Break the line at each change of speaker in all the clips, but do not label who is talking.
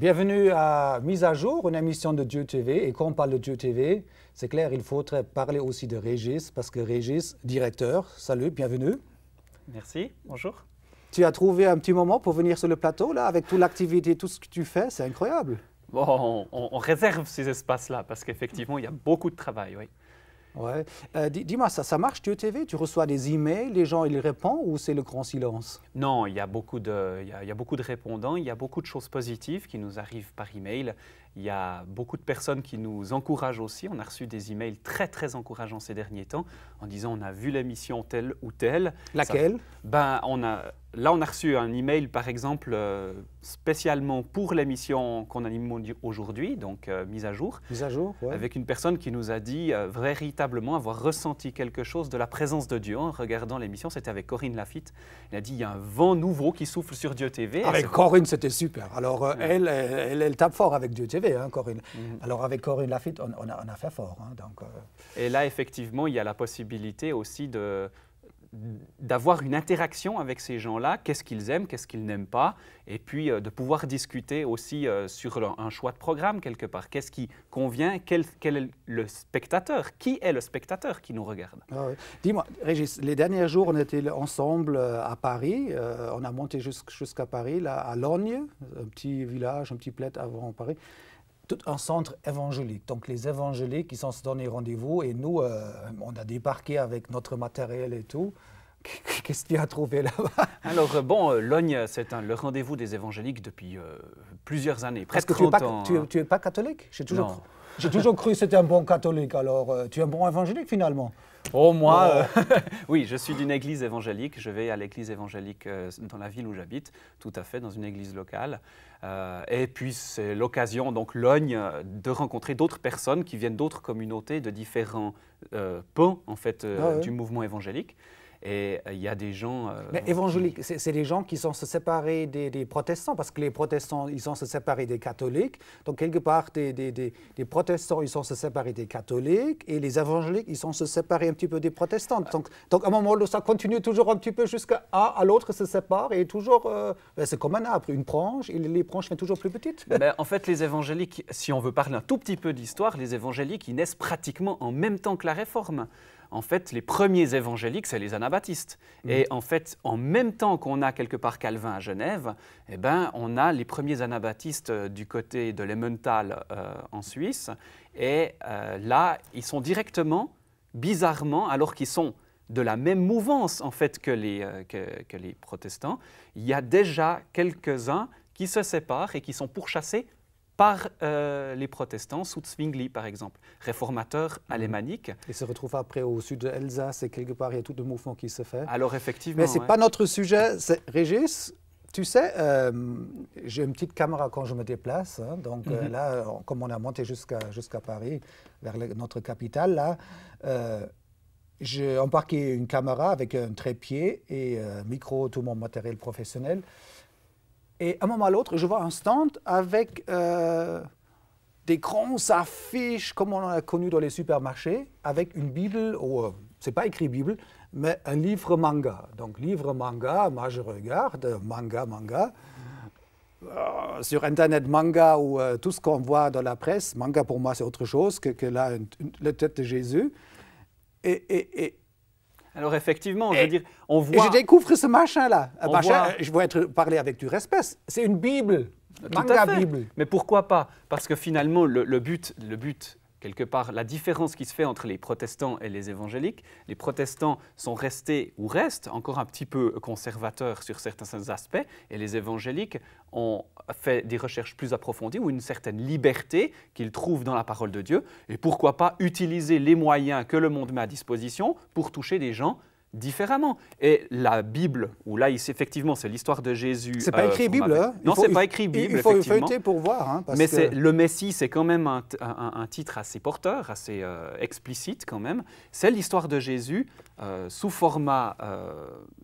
Bienvenue à Mise à jour, une émission de Dieu TV. Et quand on parle de Dieu TV, c'est clair, il faudrait parler aussi de Régis, parce que Régis, directeur, salut, bienvenue.
Merci, bonjour.
Tu as trouvé un petit moment pour venir sur le plateau, là, avec toute l'activité, tout ce que tu fais, c'est incroyable.
Bon, on réserve ces espaces-là, parce qu'effectivement, il y a beaucoup de travail, oui.
Ouais. Dis-moi, ça marche, Dieu TV? Tu reçois des emails, les gens, ils répondent ou c'est le grand silence?
Non, il y a beaucoup de répondants, il y a beaucoup de choses positives qui nous arrivent par email. Il y a beaucoup de personnes qui nous encouragent aussi. On a reçu des emails très, très encourageants ces derniers temps en disant on a vu l'émission telle ou telle.
Laquelle?
Là, on a reçu un email, par exemple, spécialement pour l'émission qu'on anime aujourd'hui, donc Mise à jour.
Mise à jour, ouais.
Avec une personne qui nous a dit véritablement avoir ressenti quelque chose de la présence de Dieu en regardant l'émission. C'était avec Corinne Lafitte. Elle a dit il y a un vent nouveau qui souffle sur Dieu TV.
Avec Corinne, c'était super. Alors, ouais. elle tape fort avec Dieu TV, hein, Corinne. Alors, avec Corinne Lafitte, on a fait fort. Hein, donc,
Et là, effectivement, il y a la possibilité aussi d'avoir une interaction avec ces gens-là, qu'est-ce qu'ils aiment, qu'est-ce qu'ils n'aiment pas, et puis de pouvoir discuter aussi sur un choix de programme quelque part. Qu'est-ce qui convient, quel est le spectateur, qui est le spectateur qui nous regarde.
Ah oui. Dis-moi, Régis, les derniers jours, on était ensemble à Paris, on a monté jusqu'à Paris, là, à Logne, un petit village, un petit bled avant Paris. Tout un centre évangélique. Donc les évangéliques, ils sont se donné rendez-vous et nous, on a débarqué avec notre matériel et tout. Qu'est-ce que tu as trouvé là-bas?
Alors bon, Logne, c'est le rendez-vous des évangéliques depuis plusieurs années, presque
Parce que
30 ans.
Tu n'es pas catholique? J'ai toujours cru que c'était un bon catholique. Alors, tu es un bon évangélique finalement?
Oh, moi, oui, je suis d'une église évangélique. Je vais à l'église évangélique dans la ville où j'habite, tout à fait, dans une église locale. Et puis, c'est l'occasion, donc Logne, de rencontrer d'autres personnes qui viennent d'autres communautés, de différents pans, en fait, du mouvement évangélique. Et il y a des gens...
Mais évangéliques, c'est des gens qui sont se séparés des protestants, parce que les protestants, ils sont se séparés des catholiques. Donc, quelque part, des protestants, ils sont se séparés des catholiques, et les évangéliques, ils sont se séparés un petit peu des protestants. Donc à un moment, ça continue toujours un petit peu jusqu'à à l'autre se sépare, et toujours, c'est comme un arbre, une branche, et les branches sont toujours plus petites.
En fait, les évangéliques, si on veut parler un tout petit peu d'histoire, les évangéliques, ils naissent pratiquement en même temps que la Réforme. En fait, les premiers évangéliques, c'est les anabaptistes. Et en fait, en même temps qu'on a quelque part Calvin à Genève, eh ben, on a les premiers anabaptistes du côté de l'Emmental en Suisse. Et là, ils sont directement, bizarrement, alors qu'ils sont de la même mouvance en fait que les protestants, il y a déjà quelques-uns qui se séparent et qui sont pourchassés par les protestants, sous Zwingli par exemple, réformateur alémanique.
Ils se retrouvent après au sud de l'Alsace et quelque part il y a tout le mouvement qui se fait.
Alors effectivement...
Mais ce n'est pas notre sujet. Régis, tu sais, j'ai une petite caméra quand je me déplace. Hein, donc là, comme on a monté jusqu'à Paris, vers notre capitale, là, j'ai embarqué une caméra avec un trépied et un micro, tout mon matériel professionnel. Et à un moment à l'autre, je vois un stand avec des grandes affiches, comme on a connu dans les supermarchés, avec une Bible, c'est pas écrit Bible, mais un livre manga. Donc livre manga, moi je regarde, manga. Sur Internet, manga ou tout ce qu'on voit dans la presse, manga pour moi c'est autre chose que la tête de Jésus.
Alors effectivement, je veux dire, on voit...
Et je découvre ce machin-là. Je vais parler avec du respect. C'est une Bible, manga Bible.
Mais pourquoi pas? Parce que finalement, le but, quelque part, la différence qui se fait entre les protestants et les évangéliques, les protestants sont restés ou restent encore un petit peu conservateurs sur certains aspects, et les évangéliques ont fait des recherches plus approfondies ou une certaine liberté qu'ils trouvent dans la parole de Dieu, et pourquoi pas utiliser les moyens que le monde met à disposition pour toucher des gens différemment. Et la Bible, où là, effectivement, c'est l'histoire de Jésus.
C'est pas écrit Bible, hein?
Non, c'est pas écrit Bible,
il faut feuilleter pour voir. Hein,
mais le Messie, c'est quand même un titre assez porteur, assez explicite quand même. C'est l'histoire de Jésus sous format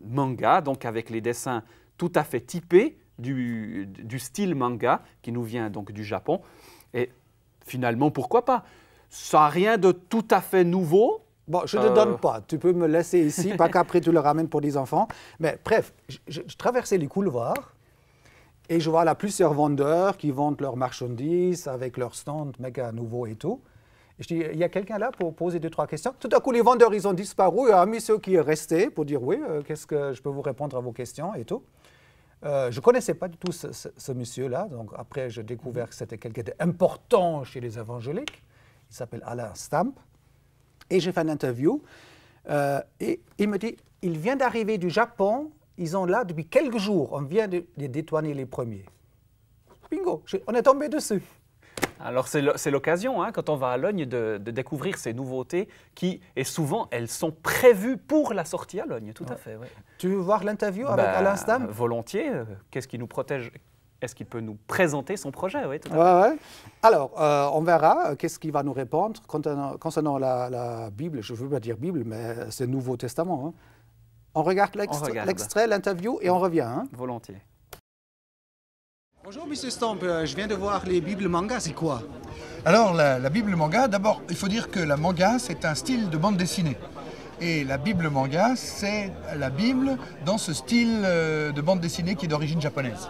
manga, donc avec les dessins tout à fait typés du style manga qui nous vient donc du Japon. Et finalement, pourquoi pas? Ça n'a rien de tout à fait nouveau.
Bon, je ne te donne pas. Tu peux me laisser ici, pas qu'après tu le ramènes pour des enfants. Mais bref, je traversais les couloirs Et je vois là plusieurs vendeurs qui vendent leurs marchandises avec leurs stands méga nouveaux et tout. Et je dis, il y a quelqu'un là pour poser 2-3 questions. Tout à coup, les vendeurs, ils ont disparu. Il y a un monsieur qui est resté pour dire, oui, qu'est-ce que je peux vous répondre à vos questions et tout. Je ne connaissais pas du tout ce monsieur-là. Donc après, j'ai découvert que c'était quelqu'un d'important chez les évangéliques. Il s'appelle Alain Stamp. Et j'ai fait une interview. Et il me dit, il vient d'arriver du Japon. Ils sont là depuis quelques jours. On vient de détourner les premiers. Bingo, on est tombé dessus.
Alors c'est l'occasion, hein, quand on va à Logne, de découvrir ces nouveautés qui, et souvent, elles sont prévues pour la sortie à Logne, tout à fait. Ouais.
Tu veux voir l'interview avec Alain Stamp?
Volontiers. Qu'est-ce qui nous protège? Est-ce qu'il peut nous présenter son projet? Oui, tout à fait.
Ouais. Alors, on verra qu'est-ce qu'il va nous répondre concernant la Bible. Je ne veux pas dire Bible, mais c'est le Nouveau Testament. Hein. On regarde l'extrait, l'interview, et on revient. Hein.
Volontiers.
Bonjour, Monsieur Stamp. Je viens de voir les Bibles manga, c'est quoi?
Alors, la Bible manga, d'abord, il faut dire que la manga, c'est un style de bande dessinée. Et la Bible manga, c'est la Bible dans ce style de bande dessinée qui est d'origine japonaise.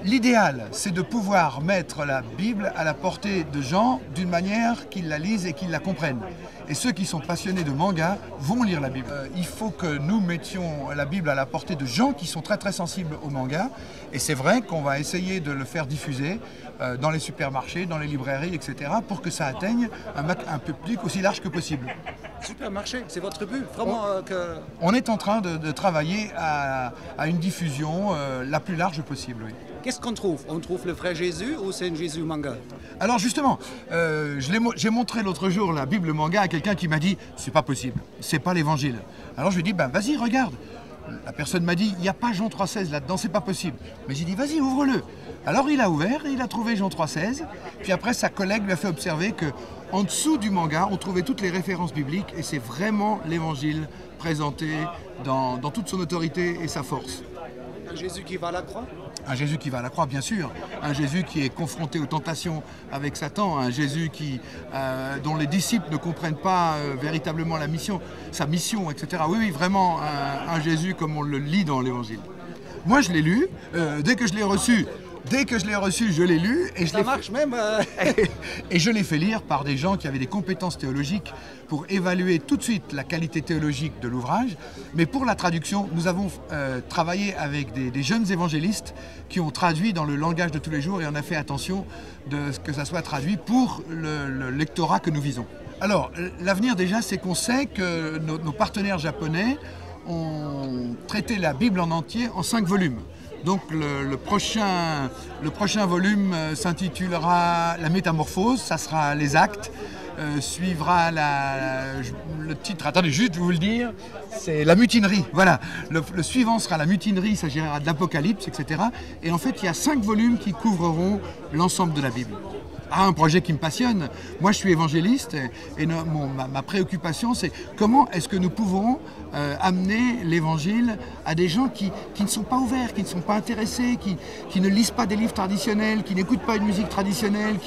L'idéal, c'est de pouvoir mettre la Bible à la portée de gens d'une manière qu'ils la lisent et qu'ils la comprennent. Et ceux qui sont passionnés de manga vont lire la Bible. Il faut que nous mettions la Bible à la portée de gens qui sont très très sensibles au manga. Et c'est vrai qu'on va essayer de le faire diffuser dans les supermarchés, dans les librairies, etc. pour que ça atteigne un public aussi large que possible.
Supermarché, c'est votre but, vraiment que...
On est en train de travailler à une diffusion la plus large possible, oui.
Qu'est-ce qu'on trouve? On trouve le vrai Jésus ou c'est un Jésus manga?
Alors justement, j'ai montré l'autre jour la Bible manga à quelqu'un qui m'a dit « c'est pas possible, c'est pas l'évangile ». Alors je lui ai dit ben, « vas-y, regarde ». La personne m'a dit « il n'y a pas Jean 3,16 là-dedans, c'est pas possible ». Mais j'ai dit « vas-y, ouvre-le ». Alors il a ouvert et il a trouvé Jean 3,16. Puis après, sa collègue lui a fait observer qu'en dessous du manga, on trouvait toutes les références bibliques et c'est vraiment l'évangile présenté dans toute son autorité et sa force.
Un Jésus qui va à la croix?
Un Jésus qui va à la croix, bien sûr. Un Jésus qui est confronté aux tentations avec Satan. Un Jésus dont les disciples ne comprennent pas véritablement sa mission, etc. Oui, vraiment un Jésus comme on le lit dans l'Évangile. Moi, je l'ai lu. Dès que je l'ai reçu, je l'ai lu et et je l'ai fait lire par des gens qui avaient des compétences théologiques pour évaluer tout de suite la qualité théologique de l'ouvrage. Mais pour la traduction, nous avons travaillé avec des jeunes évangélistes qui ont traduit dans le langage de tous les jours et on a fait attention de ce que ça soit traduit pour le lectorat que nous visons. Alors, l'avenir déjà, c'est qu'on sait que nos partenaires japonais ont traité la Bible en entier en 5 volumes. Donc le prochain volume s'intitulera La Métamorphose, ça sera les actes, suivra le titre, attendez, juste je vais vous le dire, c'est La Mutinerie, voilà. Le suivant sera La Mutinerie, il s'agira de l'Apocalypse, etc. Et en fait, il y a 5 volumes qui couvreront l'ensemble de la Bible. Un projet qui me passionne. Moi, je suis évangéliste et ma préoccupation, c'est comment est-ce que nous pouvons amener l'évangile à des gens qui ne sont pas ouverts, qui ne sont pas intéressés, qui ne lisent pas des livres traditionnels, qui n'écoutent pas une musique traditionnelle.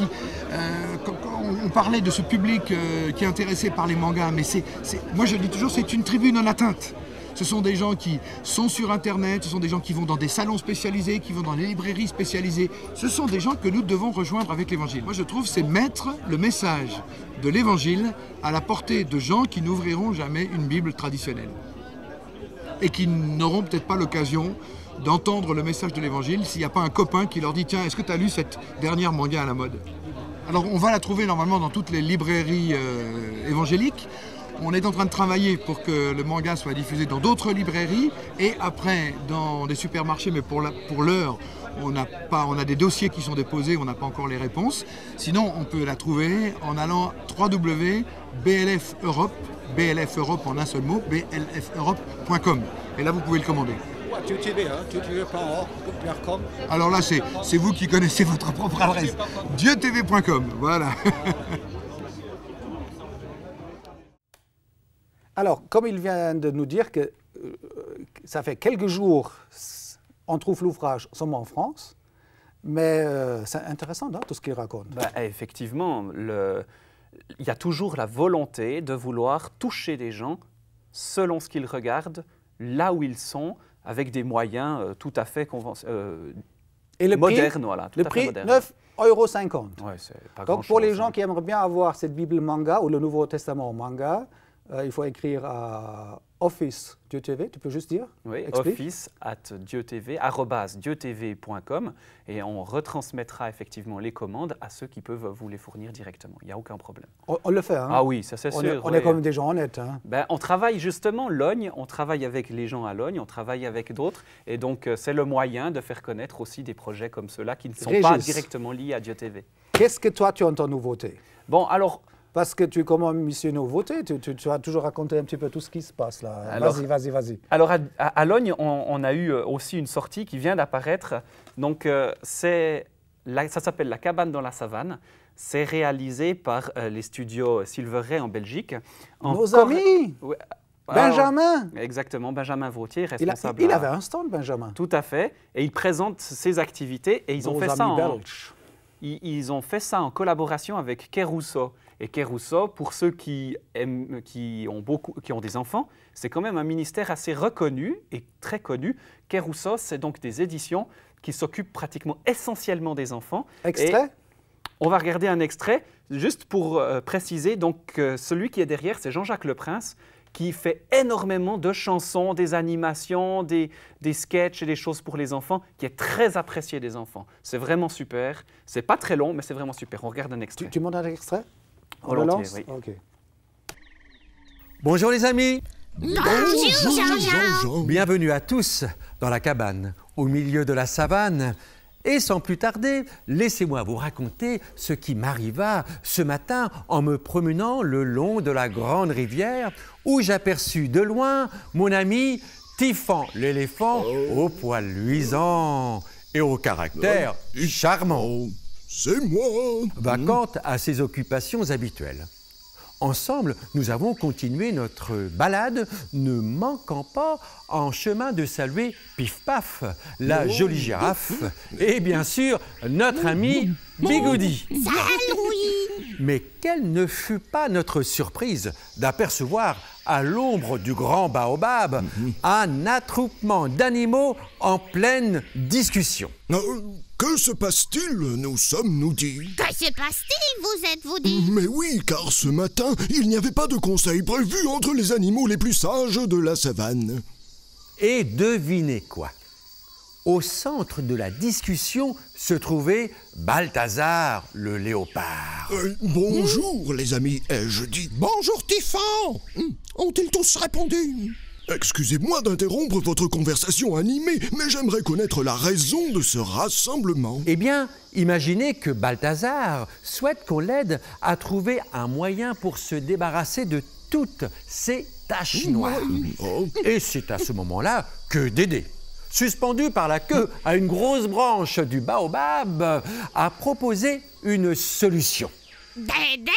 On parlait de ce public qui est intéressé par les mangas, mais moi je le dis toujours, c'est une tribu non atteinte. Ce sont des gens qui sont sur Internet, ce sont des gens qui vont dans des salons spécialisés, qui vont dans les librairies spécialisées. Ce sont des gens que nous devons rejoindre avec l'Évangile. Moi, je trouve que c'est mettre le message de l'Évangile à la portée de gens qui n'ouvriront jamais une Bible traditionnelle et qui n'auront peut-être pas l'occasion d'entendre le message de l'Évangile s'il n'y a pas un copain qui leur dit « Tiens, est-ce que tu as lu cette dernière manga à la mode ?» Alors, on va la trouver normalement dans toutes les librairies évangéliques. On est en train de travailler pour que le manga soit diffusé dans d'autres librairies et après dans des supermarchés, mais pour l'heure, on a des dossiers qui sont déposés, on n'a pas encore les réponses. Sinon, on peut la trouver en allant www.blf Europe en un seul mot, blfeurope.com. Et là, vous pouvez le commander. Alors là, c'est vous qui connaissez votre propre adresse. dieutv.com, voilà.
Alors, comme il vient de nous dire que ça fait quelques jours, on trouve l'ouvrage seulement en France, mais c'est intéressant tout ce qu'il raconte.
Effectivement, il y a toujours la volonté de vouloir toucher les gens selon ce qu'ils regardent, là où ils sont, avec des moyens tout à fait
Et le
moderne, voilà, tout
le
à fait
prix,
moderne.
9,50 €.
Ouais, c'est pas
Donc,
grand-chose,
pour les gens
hein.
qui aimeraient bien avoir cette Bible manga ou le Nouveau Testament en manga, il faut écrire à Office Dieu TV. Tu peux juste dire?
Oui,
Explique.
office@dieutv.com et on retransmettra effectivement les commandes à ceux qui peuvent vous les fournir directement. Il n'y a aucun problème.
On le fait, hein?
Ah oui, ça c'est
On
sûr.
est, on
oui.
est comme des gens honnêtes, hein?
Ben, on travaille justement Logne, on travaille avec les gens à Logne, on travaille avec d'autres et donc c'est le moyen de faire connaître aussi des projets comme ceux-là qui ne sont pas
Régis.
directement liés à Dieu TV.
Qu'est-ce que toi, tu entends nouveauté?
Bon, alors,
Parce que tu es comme un monsieur nouveauté, tu vas toujours raconter un petit peu tout ce qui se passe là.
Alors-
Vas-y.
alors à Logne, on a eu aussi une sortie qui vient d'apparaître. Donc, ça s'appelle La cabane dans la savane. C'est réalisé par les studios Silver Ray en Belgique.
Nos amis!
Ouais,
Benjamin!
Exactement, Benjamin Vautier,
Il
responsable.
avait un stand, Benjamin.
Tout à fait. Et il présente ses activités et ils ont
Nos
fait ça
amis
en...
belges.
Ils ont fait ça en collaboration avec Kérousseau. Et Kérousseau, pour ceux qui ont des enfants, c'est quand même un ministère assez reconnu et très connu. Kérousseau, c'est donc des éditions qui s'occupent pratiquement essentiellement des enfants.
Extrait?
Et on va regarder un extrait, juste pour préciser. Donc, celui qui est derrière, c'est Jean-Jacques Leprince, qui fait énormément de chansons, des animations, des sketchs et des choses pour les enfants, qui est très apprécié des enfants. C'est vraiment super. C'est pas très long, mais c'est vraiment super. On regarde un extrait.
Tu montes un extrait? On le
Volontiers,
lance?
oui.
Ok.
Bonjour les amis,
Bonjour Jean-Jean.
bienvenue à tous dans la cabane, au milieu de la savane. Et sans plus tarder, laissez-moi vous raconter ce qui m'arriva ce matin en me promenant le long de la grande rivière où j'aperçus de loin mon ami Tiffan l'éléphant au poil luisant et au caractère charmant,
Oh, c'est moi.
vacante à ses occupations habituelles. Ensemble, nous avons continué notre balade, ne manquant pas en chemin de saluer Pif Paf, la jolie girafe, et bien sûr notre ami Bigoudi.
Salut.
Mais quelle ne fut pas notre surprise d'apercevoir à l'ombre du grand baobab un attroupement d'animaux en pleine discussion.
Que se passe-t-il? Nous sommes, nous dit.
Que se passe-t-il, vous êtes-vous dit?
Mais oui, car ce matin, il n'y avait pas de conseil prévu entre les animaux les plus sages de la savane.
Et devinez quoi? Au centre de la discussion se trouvait Balthazar le léopard.
Bonjour, les amis, ai-je dit.
Bonjour Tiffan. Ont-ils tous répondu?
Excusez-moi d'interrompre votre conversation animée, mais j'aimerais connaître la raison de ce rassemblement.
Eh bien, imaginez que Balthazar souhaite qu'on l'aide à trouver un moyen pour se débarrasser de toutes ces taches noires.
Oh.
Et c'est à ce moment-là que Dédé, suspendu par la queue à une grosse branche du baobab, a proposé une solution.
Dédé?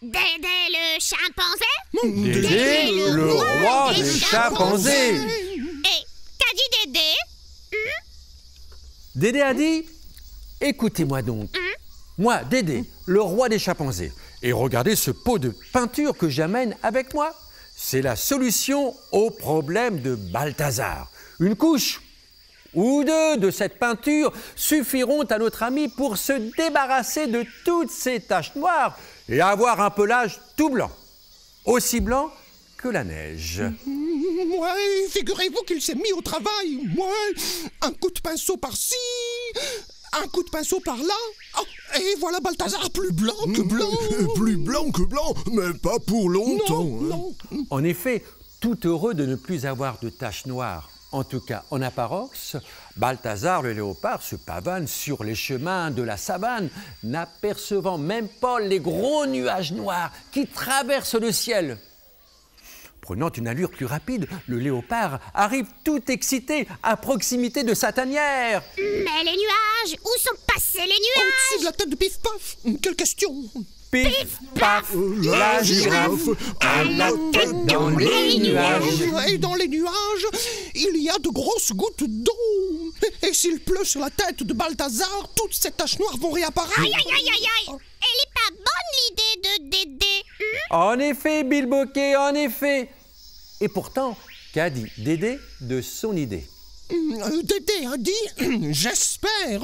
Dédé le chimpanzé?
Dédé, le roi des chimpanzés.
Et qu'a dit Dédé?
Dédé a dit « Écoutez-moi donc, moi, Dédé, le roi des chimpanzés, et regardez ce pot de peinture que j'amène avec moi. C'est la solution au problème de Balthazar. Une couche ou deux de cette peinture suffiront à notre ami pour se débarrasser de toutes ces taches noires et avoir un pelage tout blanc, aussi blanc que la neige. »
Ouais, figurez-vous qu'il s'est mis au travail. Ouais, un coup de pinceau par-ci, un coup de pinceau par-là. Oh, et voilà Balthazar plus blanc que blanc.
Plus blanc que blanc, mais pas pour longtemps.
Non, non.
En effet, tout heureux de ne plus avoir de taches noires, en tout cas en apparence, Balthazar le léopard se pavane sur les chemins de la savane, n'apercevant même pas les gros nuages noirs qui traversent le ciel. Prenant une allure plus rapide, le léopard arrive tout excité à proximité de sa tanière.
Mais les nuages, où sont passés les nuages?
Au-dessus de la tête de Pif Paf. Quelle question?
Pif, paf, la girafe a la tête dans les nuages.
Et dans les nuages, il y a de grosses gouttes d'eau. Et s'il pleut sur la tête de Balthazar, toutes ces taches noires vont réapparaître.
Aïe, aïe, aïe, aïe, aïe. Elle est pas bonne l'idée de Dédé.
En effet, Bilboquet, en effet. Et pourtant, qu'a dit Dédé de son idée?
Dédé a dit, j'espère,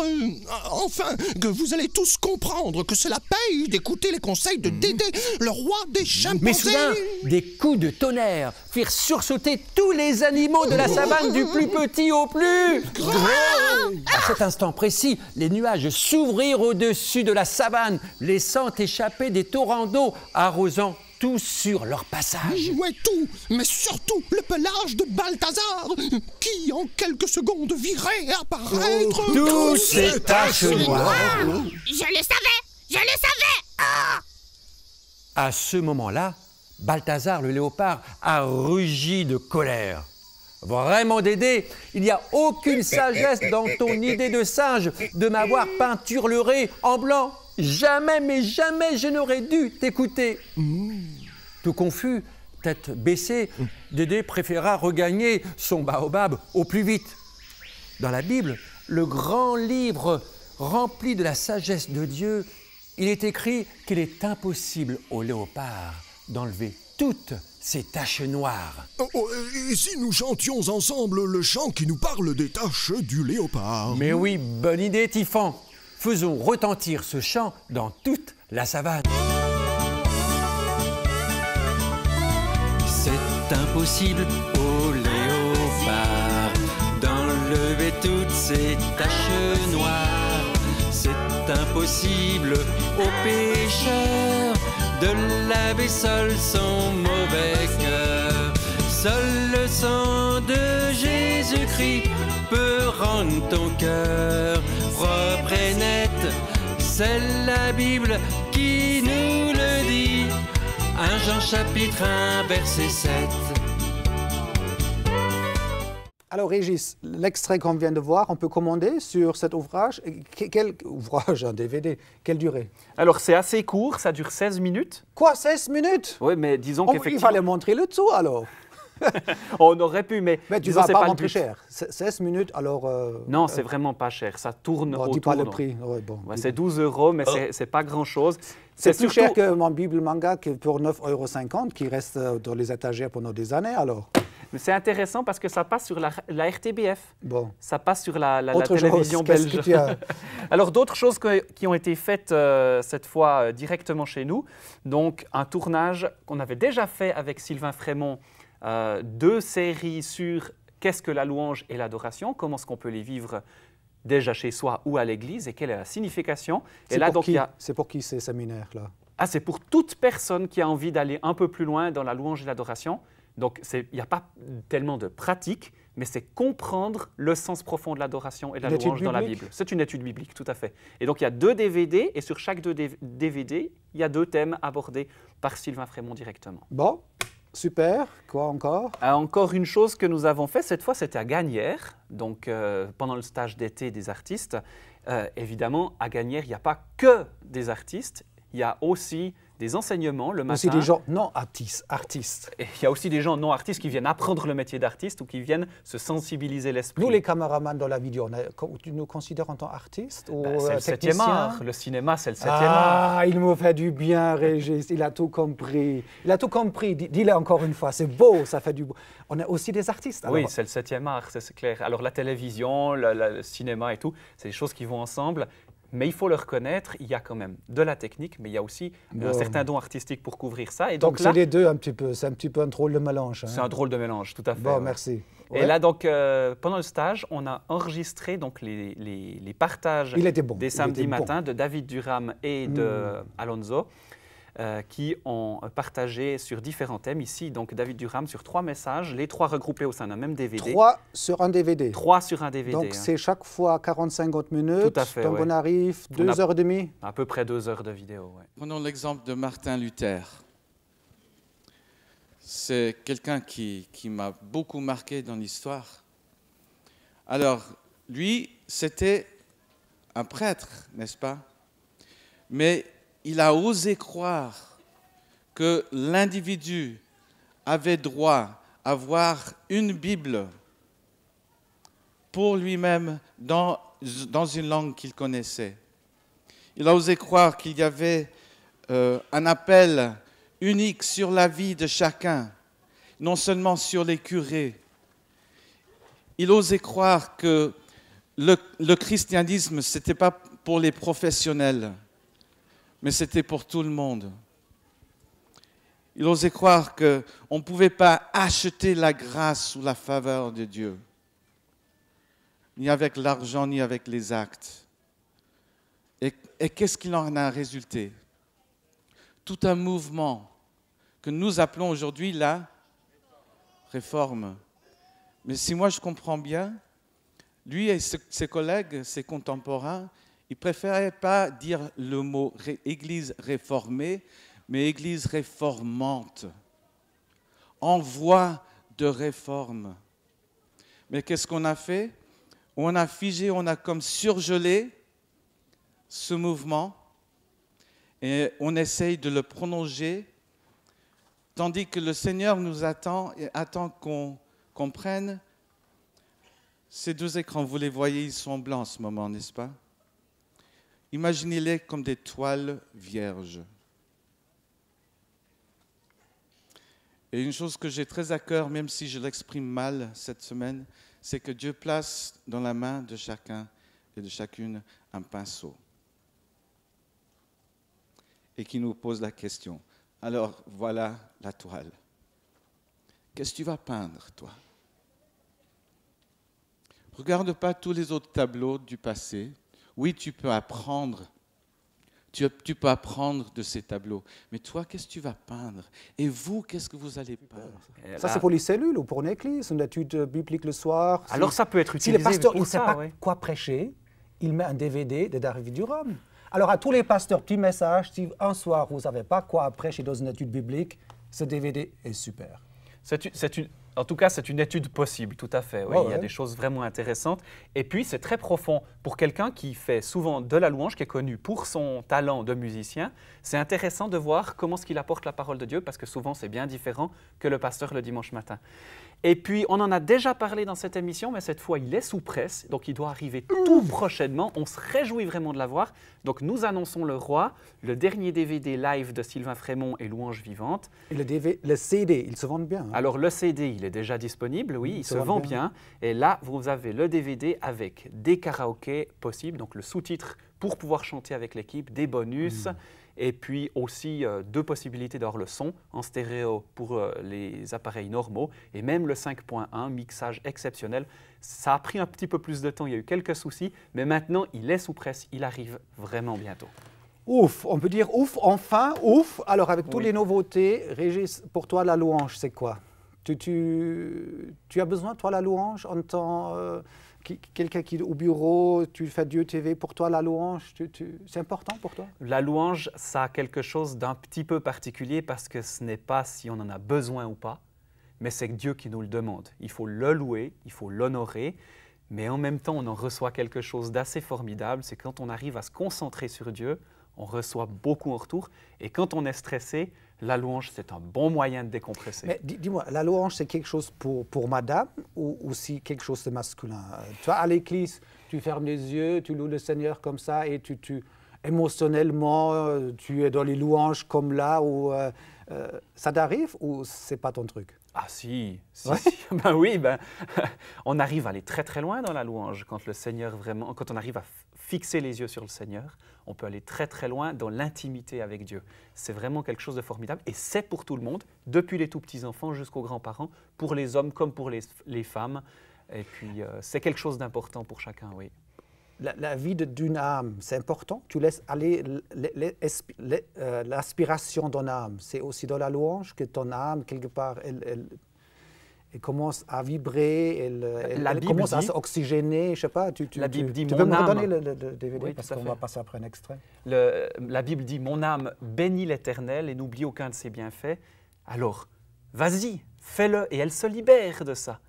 enfin, que vous allez tous comprendre que c'est la paye d'écouter les conseils de Dédé, le roi des chimpanzés.
Mais soudain, des coups de tonnerre firent sursauter tous les animaux de la savane, du plus petit au plus grand. À cet instant précis, les nuages s'ouvrirent au-dessus de la savane, laissant échapper des torrents d'eau, arrosant tout sur leur passage.
Ouais, tout, mais surtout le pelage de Balthazar, qui en quelques secondes virait apparaître
Toutes ces taches noires.
Je le savais! Je le savais! Ah!
À ce moment-là, Balthazar le léopard a rugi de colère. Vraiment, Dédé, il n'y a aucune sagesse dans ton idée de singe de m'avoir peinturluré en blanc. Jamais, mais jamais je n'aurais dû t'écouter. Tout confus, tête baissée, Dédé préféra regagner son baobab au plus vite. Dans la Bible, le grand livre rempli de la sagesse de Dieu, il est écrit qu'il est impossible au léopard d'enlever toutes ces taches noires.
Et si nous chantions ensemble le chant qui nous parle des taches du léopard?
Mais oui, bonne idée, Typhon. Faisons retentir ce chant dans toute la savane. C'est impossible au léopard d'enlever toutes ces taches noires. C'est impossible au pécheur de laver seul son mauvais cœur. Seul le sang de Jésus-Christ peut rendre ton cœur propre et net. C'est la Bible qui nous le dit. 1 Jean chapitre 1 verset 7.
Alors Régis, l'extrait qu'on vient de voir, on peut commander sur cet ouvrage. Quel ouvrage, un DVD? Quelle durée?
Alors c'est assez court, ça dure 16 minutes.
Quoi, 16 minutes?
Oui, mais disons
Il
qu'effectivement...
fallait montrer le tout alors.
On aurait pu, mais
Mais tu
disons,
vas
c'est
pas
le
montrer
but.
cher. 16 minutes, alors...
Non, c'est vraiment pas cher. Ça tourne
bon,
autour.
dis pas le
donc.
prix. Ouais, bon,
Ouais,
dis
c'est
pas.
12 €, mais c'est pas grand-chose.
C'est plus cher que mon Bible manga qui est pour 9,50 € qui reste dans les étagères pendant des années alors.
Mais c'est intéressant parce que ça passe sur la RTBF.
Bon.
Ça passe sur la
Autre
télévision
chose, qu'est-ce
belge.
que tu as?
Alors d'autres choses qui ont été faites cette fois directement chez nous. Donc un tournage qu'on avait déjà fait avec Sylvain Frémont, 2 séries sur qu'est-ce que la louange et l'adoration, comment est-ce qu'on peut les vivre déjà chez soi ou à l'église et quelle est la signification. Et là, donc,
c'est pour qui ces séminaires-là?
Ah, c'est pour toute personne qui a envie d'aller un peu plus loin dans la louange et l'adoration. Donc, il n'y a pas tellement de pratique, mais c'est comprendre le sens profond de l'adoration et de la louange dans la Bible. C'est une étude biblique, tout à fait. Et donc, il y a 2 DVD, et sur chaque 2 DVD, il y a 2 thèmes abordés par Sylvain Frémont directement.
Bon, super. Quoi encore?
Encore une chose que nous avons fait, cette fois, c'était à Gagnières, donc pendant le stage d'été des artistes. Évidemment, à Gagnières, il n'y a pas que des artistes, il y a aussi des enseignements le matin.
Aussi des gens non artistes.
Et il y a aussi des gens non artistes qui viennent apprendre le métier d'artiste ou qui viennent se sensibiliser l'esprit.
Nous, les caméramans dans la vidéo, tu nous considères en tant qu'artiste ou
c'est le
technicien?
7e art. Le cinéma, c'est le 7e art.
Ah, il me fait du bien, Régis. Il a tout compris. Il a tout compris. Dis-le encore une fois. C'est beau, ça fait du beau. On est aussi des artistes. Alors.
Oui, c'est le 7e art, c'est clair. Alors la télévision, le cinéma et tout, c'est des choses qui vont ensemble. Mais il faut le reconnaître, il y a quand même de la technique, mais il y a aussi un certain don artistique pour couvrir ça. Et
donc c'est les deux un petit peu, c'est un petit peu un drôle de mélange. Hein.
C'est un drôle de mélange, tout à fait.
Bon,
ouais.
merci.
Et
Ouais.
là, donc, pendant le stage, on a enregistré donc, les partages des samedis matins de David Durham et de Alonso, qui ont partagé sur différents thèmes. Ici, donc, David Durham sur 3 messages, les 3 regroupés au sein d'un même DVD.
3 sur un DVD.
3 sur un DVD.
Donc, c'est chaque fois 40-50 minutes.
Tout à fait,
Donc, on arrive 2h30.
À peu près 2 heures de vidéo, ouais.
Prenons l'exemple de Martin Luther. C'est quelqu'un qui m'a beaucoup marqué dans l'histoire. Alors, lui, c'était un prêtre, n'est-ce pas? Mais il a osé croire que l'individu avait droit à avoir une Bible pour lui-même dans une langue qu'il connaissait. Il a osé croire qu'il y avait un appel unique sur la vie de chacun, non seulement sur les curés. il osait croire que le christianisme, ce n'était pas pour les professionnels, mais c'était pour tout le monde. Il osait croire qu'on ne pouvait pas acheter la grâce ou la faveur de Dieu, ni avec l'argent, ni avec les actes. Et qu'est-ce qu'il en a résulté? Tout un mouvement que nous appelons aujourd'hui la réforme. Mais si moi je comprends bien, lui et ses collègues, ses contemporains, ils ne préféraient pas dire le mot Église réformée, mais Église réformante, en voie de réforme. Mais qu'est-ce qu'on a fait? On a figé, on a comme surgelé ce mouvement et on essaye de le prolonger, tandis que le Seigneur nous attend et attend qu'on comprenne. Ces deux écrans, vous les voyez, ils sont blancs en ce moment, n'est-ce pas? Imaginez-les comme des toiles vierges. Et une chose que j'ai très à cœur, même si je l'exprime mal cette semaine, c'est que Dieu place dans la main de chacun et de chacune un pinceau. Et qui nous pose la question. Alors, voilà la toile. Qu'est-ce que tu vas peindre, toi? Regarde pas tous les autres tableaux du passé. Oui, tu peux apprendre. Tu peux apprendre de ces tableaux. Mais toi, qu'est-ce que tu vas peindre? Et vous, qu'est-ce que vous allez peindre?
Ça, c'est pour les cellules ou pour une église, une étude biblique le soir.
Alors, ça peut être
Si
utilisé
le pasteur
pour
ne sait
ça,
pas
oui.
quoi prêcher, il met un DVD de David Durham. Alors, à tous les pasteurs, petit message, si un soir, vous ne savez pas quoi prêcher dans une étude biblique, ce DVD est super.
En tout cas, c'est une étude possible, tout à fait. Oui,
Ouais,
il y a
ouais.
des choses vraiment intéressantes. Et puis, c'est très profond. Pour quelqu'un qui fait souvent de la louange, qui est connu pour son talent de musicien, c'est intéressant de voir comment est-ce qu'il apporte la parole de Dieu, parce que souvent, c'est bien différent que le pasteur le dimanche matin. Et puis, on en a déjà parlé dans cette émission, mais cette fois, il est sous presse, donc il doit arriver tout prochainement. On se réjouit vraiment de l'avoir. Donc, nous annonçons le roi, le dernier DVD live de Sylvain Frémont et Louange Vivante.
Et le CD, il se vend bien. Hein.
Alors, le CD, il est déjà disponible, oui, il se vend bien. Et là, vous avez le DVD avec des karaokés possibles, donc le sous-titre pour pouvoir chanter avec l'équipe, des bonus, et puis aussi 2 possibilités d'avoir le son en stéréo pour les appareils normaux, et même le 5.1, mixage exceptionnel. Ça a pris un petit peu plus de temps, il y a eu quelques soucis, mais maintenant, il est sous presse, il arrive vraiment bientôt.
Ouf, on peut dire ouf, enfin, ouf. Alors, avec toutes
Oui.
les nouveautés, Régis, pour toi, la louange, c'est quoi? Tu as besoin, toi, la louange, en tant quelqu'un qui est au bureau, tu fais Dieu TV, pour toi, la louange, c'est important pour toi?
La louange, ça a quelque chose d'un petit peu particulier parce que ce n'est pas si on en a besoin ou pas, mais c'est Dieu qui nous le demande. Il faut le louer, il faut l'honorer, mais en même temps, on en reçoit quelque chose d'assez formidable. C'est quand on arrive à se concentrer sur Dieu, on reçoit beaucoup en retour. Et quand on est stressé, la louange, c'est un bon moyen de décompresser.
Mais dis-moi, la louange, c'est quelque chose pour madame ou aussi quelque chose de masculin? Toi, à l'église, tu fermes les yeux, tu loues le Seigneur comme ça et émotionnellement, tu es dans les louanges comme là, ou ça t'arrive ou c'est pas ton truc?
Ah si,
Ouais.
si. Ben oui, on arrive à aller très très loin dans la louange quand le Seigneur vraiment, quand on arrive à fixer les yeux sur le Seigneur, on peut aller très très loin dans l'intimité avec Dieu. C'est vraiment quelque chose de formidable et c'est pour tout le monde, depuis les tout petits enfants jusqu'aux grands-parents, pour les hommes comme pour les femmes. Et puis c'est quelque chose d'important pour chacun, oui.
La vie d'une âme, c'est important. Tu laisses aller l'aspiration d'une âme. C'est aussi dans la louange que ton âme, quelque part, elle commence à vibrer, elle commence à s'oxygéner. Je ne sais pas,
La Bible dit,
tu peux
mon
me
âme.
redonner le DVD
Oui,
parce
tout à
qu'on
fait.
va passer après un extrait.
La Bible dit « Mon âme bénit l'Éternel et n'oublie aucun de ses bienfaits ». Alors, vas-y, fais-le et elle se libère de ça.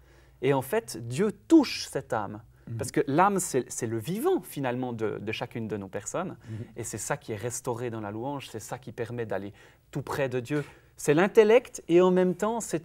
Et en fait, Dieu touche cette âme. Parce que l'âme, c'est le vivant finalement de chacune de nos personnes. Et c'est ça qui est restauré dans la louange, c'est ça qui permet d'aller tout près de Dieu. C'est l'intellect et en même temps, c'est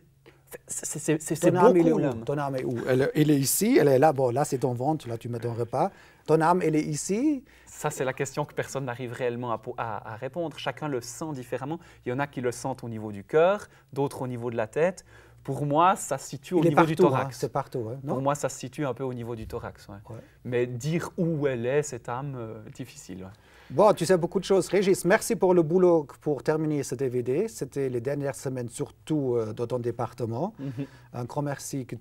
Ton âme, elle est
beaucoup
où?
l'âme.
Ton âme est où? Elle est ici, elle est là. Bon, là, c'est ton ventre, là, tu mets ton repas. Ton âme, elle est ici.
Ça, c'est la question que personne n'arrive réellement à répondre. Chacun le sent différemment. Il y en a qui le sentent au niveau du cœur, d'autres au niveau de la tête. Pour moi, ça se situe au
Il est
niveau du
partout,
thorax.
c'est partout. Hein, non?
Pour moi, ça se situe un peu au niveau du thorax. Ouais.
Ouais.
Mais dire où elle est, cette âme, difficile. Ouais.
Bon, tu sais beaucoup de choses. Régis, merci pour le boulot pour terminer ce DVD. C'était les dernières semaines, surtout dans ton département. Un grand merci que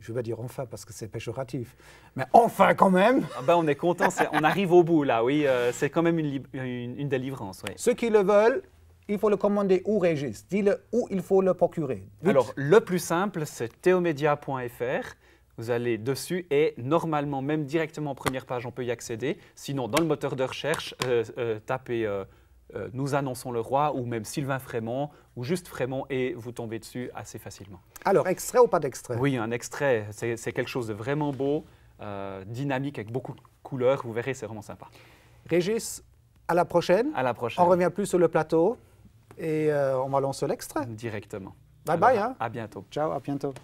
je vais dire enfin parce que c'est péjoratif, mais enfin quand même.
Ah ben, on est content, on arrive au bout là, oui. C'est quand même une délivrance. Ouais.
Ceux qui le veulent, il faut le commander où, Régis? Dis-le où il faut le procurer. Vite.
Alors, le plus simple, c'est theomedia.fr. Vous allez dessus et normalement, même directement en première page, on peut y accéder. Sinon, dans le moteur de recherche, tapez Nous annonçons le roi ou même Sylvain Frémont ou juste Frémont et vous tombez dessus assez facilement.
Alors, extrait ou pas d'extrait?
Oui, un extrait, c'est quelque chose de vraiment beau, dynamique avec beaucoup de couleurs. Vous verrez, c'est vraiment sympa.
Régis, à la prochaine.
À la prochaine.
On revient plus sur le plateau et on va lancer l'extrait.
Directement.
Bye bye.
Alors,
Hein.
à bientôt.
Ciao, à bientôt.